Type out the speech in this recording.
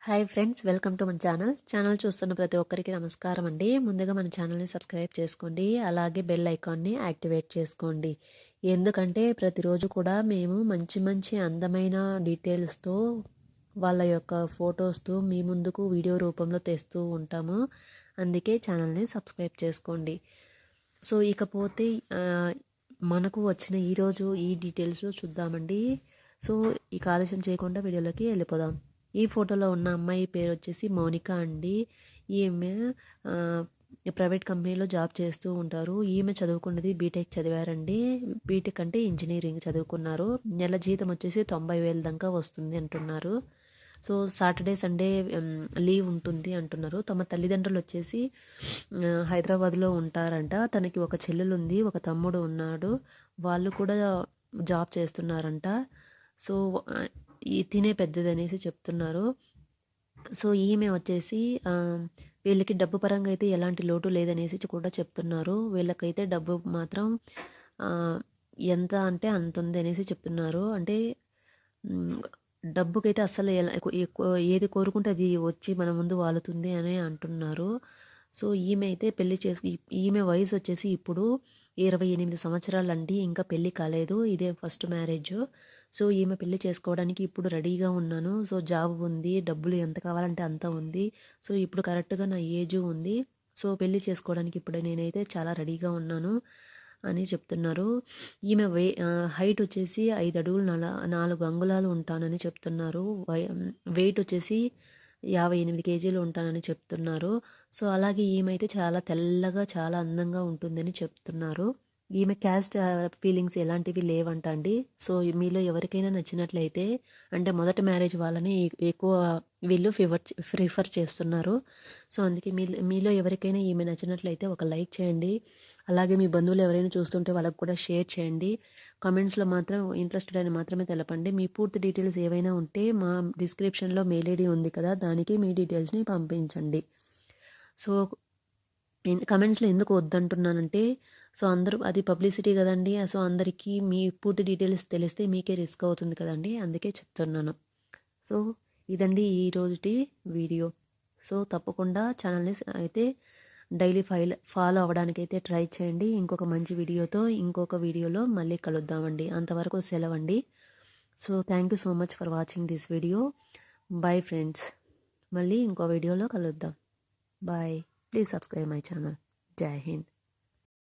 Hi friends, welcome to మన channel చూస్తున్న ప్రతి ఒక్కరికి నమస్కారం అండి. ముందుగా మన ఛానల్ని సబ్స్క్రైబ్ చేసుకోండి, అలాగే బెల్ ఐకాన్ని యాక్టివేట్ చేసుకోండి. ఎందుకంటే ప్రతిరోజు కూడా మేము మంచి మంచి అందమైన డీటెయిల్స్తో వాళ్ళ యొక్క ఫొటోస్తో మీ ముందుకు వీడియో రూపంలో తెస్తూ ఉంటాము. అందుకే ఛానల్ని సబ్స్క్రైబ్ చేసుకోండి. సో ఇకపోతే మనకు వచ్చిన ఈరోజు ఈ డీటెయిల్స్ చూద్దామండి. సో ఈ ఆలస్యం చేయకుండా వీడియోలోకి వెళ్ళిపోదాం. ఈ ఫోటోలో ఉన్న అమ్మాయి పేరు వచ్చేసి మౌనిక అండి. ఈమె ప్రైవేట్ కంపెనీలో జాబ్ చేస్తూ ఉంటారు. ఈమె చదువుకున్నది బీటెక్ చదివారండి. బీటెక్ అంటే ఇంజనీరింగ్ చదువుకున్నారు. నెల జీతం వచ్చేసి 90,000 దాకా వస్తుంది అంటున్నారు. సో సాటర్డే సండే లీవ్ ఉంటుంది అంటున్నారు. తమ తల్లిదండ్రులు వచ్చేసి హైదరాబాద్లో ఉంటారంట. తనకి ఒక చెల్లెలు ఉంది, ఒక తమ్ముడు ఉన్నాడు. వాళ్ళు కూడా జాబ్ చేస్తున్నారంట. సో తినే పెద్దది అనేసి చెప్తున్నారు. సో ఈమె వచ్చేసి వీళ్ళకి డబ్బు పరంగా అయితే ఎలాంటి లోటు లేదనేసి కూడా చెప్తున్నారు. వీళ్ళకైతే డబ్బు మాత్రం ఎంత అంటే అంత ఉంది అనేసి చెప్తున్నారు. అంటే డబ్బుకైతే అస్సలు ఏది కోరుకుంటే అది వచ్చి మన ముందు వాలుతుంది అని అంటున్నారు. సో ఈమె అయితే ఈమె వయసు వచ్చేసి ఇప్పుడు 28 సంవత్సరాలండి. ఇంకా పెళ్ళి కాలేదు, ఇదే ఫస్ట్ మ్యారేజ్. సో ఈమె పెళ్లి చేసుకోవడానికి ఇప్పుడు రెడీగా ఉన్నాను. సో జాబ్ ఉంది, డబ్బులు ఎంత కావాలంటే అంత ఉంది. సో ఇప్పుడు కరెక్ట్గా నా ఏజ్ ఉంది. సో పెళ్లి చేసుకోవడానికి ఇప్పుడు నేనైతే చాలా రెడీగా ఉన్నాను అని చెప్తున్నారు. ఈమె హైట్ వచ్చేసి 5 అడుగులు 4 అంగుళాలు ఉంటానని చెప్తున్నారు. వెయిట్ వచ్చేసి 58 కేజీలు ఉంటానని చెప్తున్నారు. సో అలాగే ఈమె అయితే చాలా తెల్లగా చాలా అందంగా ఉంటుందని చెప్తున్నారు. ఈమె క్యాస్ట్ ఫీలింగ్స్ ఎలాంటివి లేవంట అండి. సో మీలో ఎవరికైనా నచ్చినట్లయితే, అంటే మొదటి మ్యారేజ్ వాళ్ళని ఎక్కువ వీళ్ళు ప్రిఫర్ చేస్తున్నారు. సో అందుకే మీలో ఎవరికైనా ఈమె నచ్చినట్లయితే ఒక లైక్ చేయండి. అలాగే మీ బంధువులు ఎవరైనా చూస్తుంటే వాళ్ళకు కూడా షేర్ చేయండి. కామెంట్స్లో మాత్రం ఇంట్రెస్టెడ్ అని మాత్రమే తెలపండి. మీ పూర్తి డీటెయిల్స్ ఏవైనా ఉంటే మా డిస్క్రిప్షన్లో మెయిల్ ఐడి ఉంది కదా, దానికి మీ డీటెయిల్స్ని పంపించండి. సో కమెంట్స్లో ఎందుకు వద్దంటున్నానంటే, సో అందరూ అది పబ్లిసిటీ కదండి. సో అందరికీ మీ పూర్తి డీటెయిల్స్ తెలిస్తే మీకే రిస్క్ అవుతుంది కదండి, అందుకే చెప్తున్నాను. సో ఇదండి ఈరోజుటి వీడియో. సో తప్పకుండా ఛానల్ని అయితే డైలీ ఫాలో అవ్వడానికి అయితే ట్రై చేయండి. ఇంకొక మంచి వీడియోతో ఇంకొక వీడియోలో మళ్ళీ కలుద్దామండి. అంతవరకు సెలవండి. So thank you so much for watching this video. Bye friends, మళ్ళీ ఇంకో వీడియోలో కలుద్దాం. Bye. Please subscribe my channel. జై హింద్.